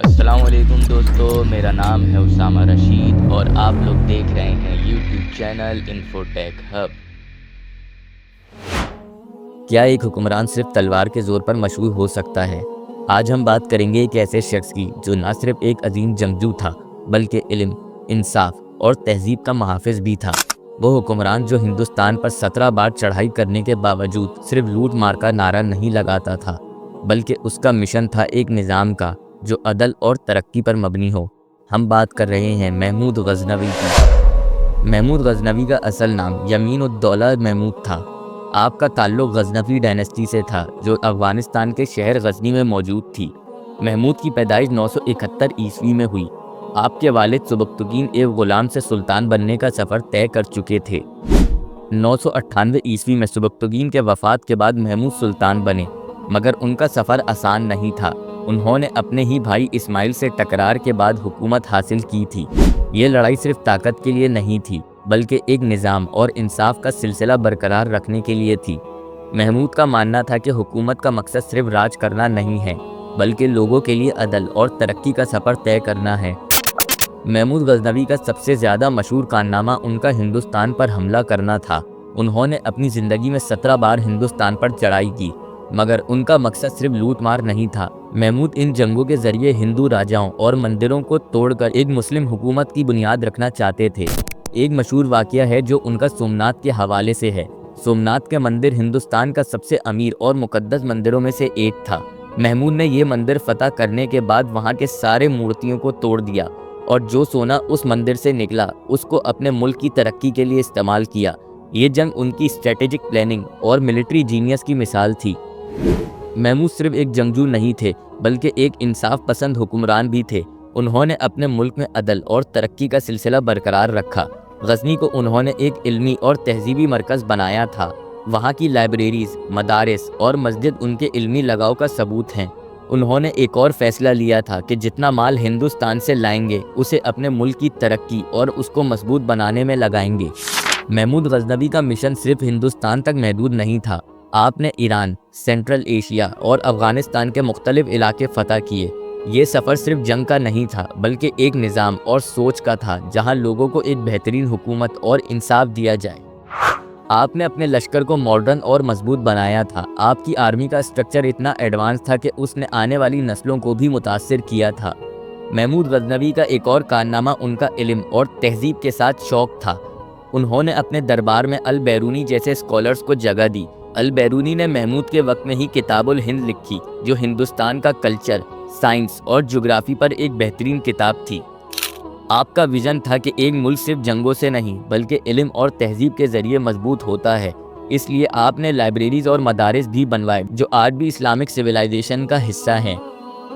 السلام علیکم دوستو، میرا نام ہے اسامہ رشید اور آپ لوگ دیکھ رہے ہیں یوٹیوب چینل انفوٹیک ہب۔ کیا ایک حکمران صرف تلوار کے زور پر مشہور ہو سکتا ہے؟ آج ہم بات کریں گے ایک ایسے شخص کی جو نہ صرف ایک عظیم جنگجو تھا بلکہ علم، انصاف اور تہذیب کا محافظ بھی تھا۔ وہ حکمران جو ہندوستان پر 17 بار چڑھائی کرنے کے باوجود صرف لوٹ مار کا نعرہ نہیں لگاتا تھا بلکہ اس کا مشن تھا ایک نظام کا جو عدل اور ترقی پر مبنی ہو۔ ہم بات کر رہے ہیں محمود غزنوی کی۔ محمود غزنوی کا اصل نام یمین الدولہ محمود تھا۔ آپ کا تعلق غزنوی ڈائنسٹی سے تھا جو افغانستان کے شہر غزنی میں موجود تھی۔ محمود کی پیدائش 971 عیسوی میں ہوئی۔ آپ کے والد سبکتگین ایک غلام سے سلطان بننے کا سفر طے کر چکے تھے۔ 998 عیسوی میں سبکتگین کے وفات کے بعد محمود سلطان بنے، مگر ان کا سفر آسان نہیں تھا۔ انہوں نے اپنے ہی بھائی اسماعیل سے ٹکرار کے بعد حکومت حاصل کی تھی۔ یہ لڑائی صرف طاقت کے لیے نہیں تھی بلکہ ایک نظام اور انصاف کا سلسلہ برقرار رکھنے کے لیے تھی۔ محمود کا ماننا تھا کہ حکومت کا مقصد صرف راج کرنا نہیں ہے بلکہ لوگوں کے لیے عدل اور ترقی کا سفر طے کرنا ہے۔ محمود غزنوی کا سب سے زیادہ مشہور کارنامہ ان کا ہندوستان پر حملہ کرنا تھا۔ انہوں نے اپنی زندگی میں 17 بار ہندوستان پر چڑھائی کی، مگر ان کا مقصد صرف لوٹ مار نہیں تھا۔ محمود ان جنگوں کے ذریعے ہندو راجاؤں اور مندروں کو توڑ کر ایک مسلم حکومت کی بنیاد رکھنا چاہتے تھے۔ ایک مشہور واقعہ ہے جو ان کا سومنات کے حوالے سے ہے۔ سومنات کا مندر ہندوستان کا سب سے امیر اور مقدس مندروں میں سے ایک تھا۔ محمود نے یہ مندر فتح کرنے کے بعد وہاں کے سارے مورتیوں کو توڑ دیا اور جو سونا اس مندر سے نکلا اس کو اپنے ملک کی ترقی کے لیے استعمال کیا۔ یہ جنگ ان کی اسٹریٹجک پلاننگ اور ملٹری جینیس کی مثال تھی۔ محمود صرف ایک جنگجو نہیں تھے بلکہ ایک انصاف پسند حکمران بھی تھے۔ انہوں نے اپنے ملک میں عدل اور ترقی کا سلسلہ برقرار رکھا۔ غزنی کو انہوں نے ایک علمی اور تہذیبی مرکز بنایا تھا۔ وہاں کی لائبریریز، مدارس اور مسجد ان کے علمی لگاؤ کا ثبوت ہیں۔ انہوں نے ایک اور فیصلہ لیا تھا کہ جتنا مال ہندوستان سے لائیں گے اسے اپنے ملک کی ترقی اور اس کو مضبوط بنانے میں لگائیں گے۔ محمود غزنوی کا مشن صرف ہندوستان تک محدود نہیں تھا۔ آپ نے ایران، سینٹرل ایشیا اور افغانستان کے مختلف علاقے فتح کیے۔ یہ سفر صرف جنگ کا نہیں تھا بلکہ ایک نظام اور سوچ کا تھا جہاں لوگوں کو ایک بہترین حکومت اور انصاف دیا جائے۔ آپ نے اپنے لشکر کو ماڈرن اور مضبوط بنایا تھا۔ آپ کی آرمی کا اسٹرکچر اتنا ایڈوانس تھا کہ اس نے آنے والی نسلوں کو بھی متاثر کیا تھا۔ محمود غزنوی کا ایک اور کارنامہ ان کا علم اور تہذیب کے ساتھ شوق تھا۔ انہوں نے اپنے دربار میں البیرونی جیسے اسکالرز کو جگہ دی۔ البیرونی نے محمود کے وقت میں ہی کتاب الہند لکھی جو ہندوستان کا کلچر، سائنس اور جغرافی پر ایک بہترین کتاب تھی۔ آپ کا ویژن تھا کہ ایک ملک صرف جنگوں سے نہیں بلکہ علم اور تہذیب کے ذریعے مضبوط ہوتا ہے۔ اس لیے آپ نے لائبریریز اور مدارس بھی بنوائے جو آج بھی اسلامک سویلائزیشن کا حصہ ہیں۔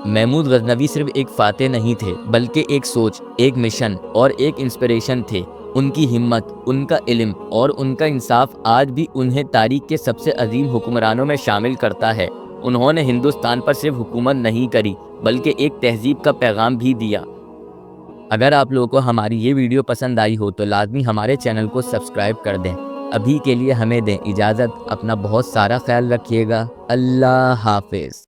محمود غزنوی صرف ایک فاتح نہیں تھے بلکہ ایک سوچ، ایک مشن اور ایک انسپریشن تھے۔ ان کی ہمت، ان کا علم اور ان کا انصاف آج بھی انہیں تاریخ کے سب سے عظیم حکمرانوں میں شامل کرتا ہے۔ انہوں نے ہندوستان پر صرف حکومت نہیں کری بلکہ ایک تہذیب کا پیغام بھی دیا۔ اگر آپ لوگوں کو ہماری یہ ویڈیو پسند آئی ہو تو لازمی ہمارے چینل کو سبسکرائب کر دیں۔ ابھی کے لیے ہمیں دیں اجازت۔ اپنا بہت سارا خیال رکھیے گا۔ اللہ حافظ۔